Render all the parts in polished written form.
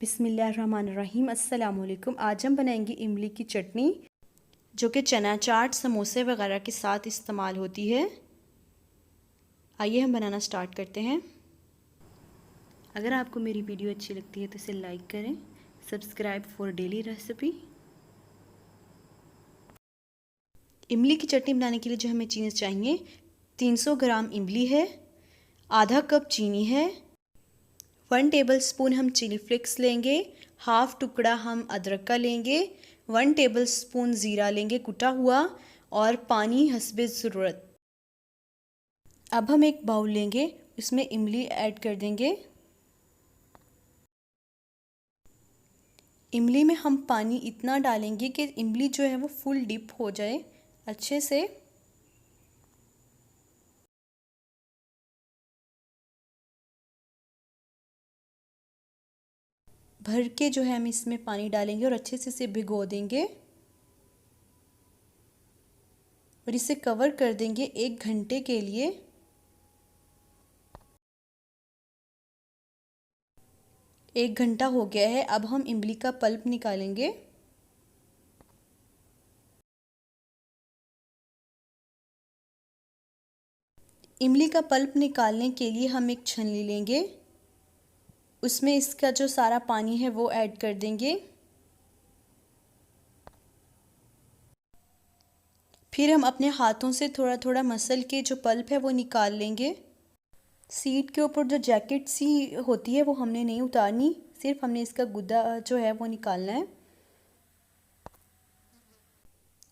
बिस्मिल्लाहिर्रहमानिर्रहीम। अस्सलाम वालेकुम। आज हम बनाएंगे इमली की चटनी, जो कि चना चाट, समोसे वगैरह के साथ इस्तेमाल होती है। आइए हम बनाना स्टार्ट करते हैं। अगर आपको मेरी वीडियो अच्छी लगती है तो इसे लाइक करें, सब्सक्राइब फॉर डेली रेसिपी। इमली की चटनी बनाने के लिए जो हमें चीज़ें चाहिए, 300 ग्राम इमली है, आधा कप चीनी है, 1 टेबलस्पून हम चिली फ्लेक्स लेंगे, हाफ टुकड़ा हम अदरक का लेंगे, 1 टेबलस्पून ज़ीरा लेंगे कुटा हुआ, और पानी हस्बे ज़रूरत। अब हम एक बाउल लेंगे, इसमें इमली ऐड कर देंगे। इमली में हम पानी इतना डालेंगे कि इमली जो है वो फुल डिप हो जाए अच्छे से। भर के जो है हम इसमें पानी डालेंगे और अच्छे से इसे भिगो देंगे और इसे कवर कर देंगे 1 घंटे के लिए। एक घंटा हो गया है। अब हम इमली का पल्प निकालेंगे। इमली का पल्प निकालने के लिए हम एक छन्नी लेंगे, उसमें इसका जो सारा पानी है वो ऐड कर देंगे। फिर हम अपने हाथों से थोड़ा थोड़ा मसल के जो पल्प है वो निकाल लेंगे। सीड के ऊपर जो जैकेट सी होती है वो हमने नहीं उतारनी, सिर्फ हमने इसका गुद्दा जो है वो निकालना है।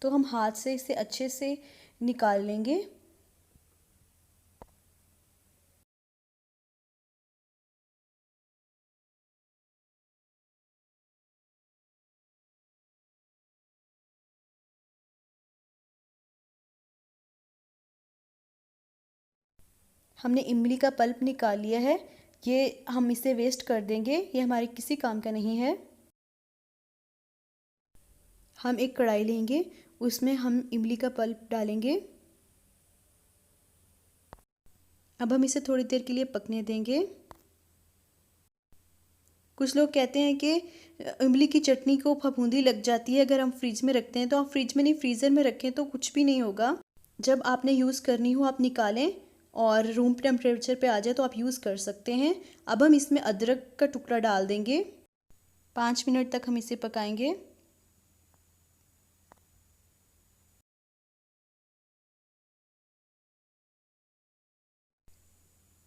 तो हम हाथ से इसे अच्छे से निकाल लेंगे। हमने इमली का पल्प निकाल लिया है, ये हम इसे वेस्ट कर देंगे, ये हमारे किसी काम का नहीं है। हम एक कढ़ाई लेंगे, उसमें हम इमली का पल्प डालेंगे। अब हम इसे थोड़ी देर के लिए पकने देंगे। कुछ लोग कहते हैं कि इमली की चटनी को फफूंदी लग जाती है अगर हम फ्रिज में रखते हैं, तो आप फ्रिज में नहीं फ्रीज़र में रखें तो कुछ भी नहीं होगा। जब आपने यूज़ करनी हो आप निकालें और रूम टेम्परेचर पे आ जाए तो आप यूज़ कर सकते हैं। अब हम इसमें अदरक का टुकड़ा डाल देंगे। 5 मिनट तक हम इसे पकाएंगे।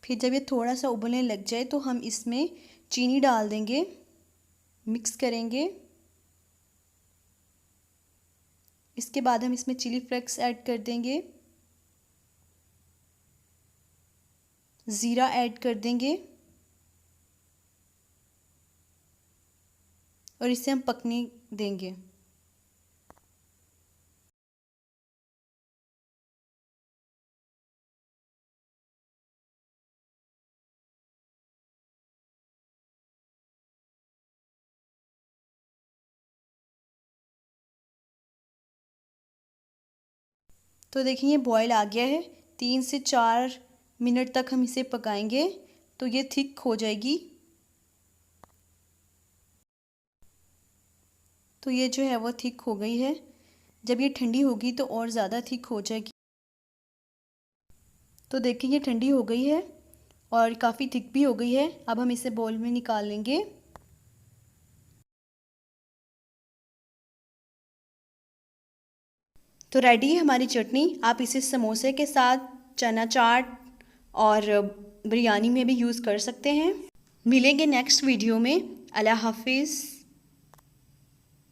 फिर जब ये थोड़ा सा उबलने लग जाए तो हम इसमें चीनी डाल देंगे, मिक्स करेंगे। इसके बाद हम इसमें चिली फ्लेक्स ऐड कर देंगे, ज़ीरा ऐड कर देंगे और इसे हम पकने देंगे। तो देखिए ये बॉयल आ गया है। 3 से 4 मिनट तक हम इसे पकाएंगे तो ये थिक हो जाएगी। तो ये जो है वो थिक हो गई है। जब ये ठंडी होगी तो और ज़्यादा थिक हो जाएगी। तो देखिए ये ठंडी हो गई है और काफ़ी थिक भी हो गई है। अब हम इसे बाउल में निकाल लेंगे। तो रेडी है हमारी चटनी। आप इसे समोसे के साथ, चना चाट और बिरयानी में भी यूज़ कर सकते हैं। मिलेंगे नेक्स्ट वीडियो में। अल्लाह हाफिज़।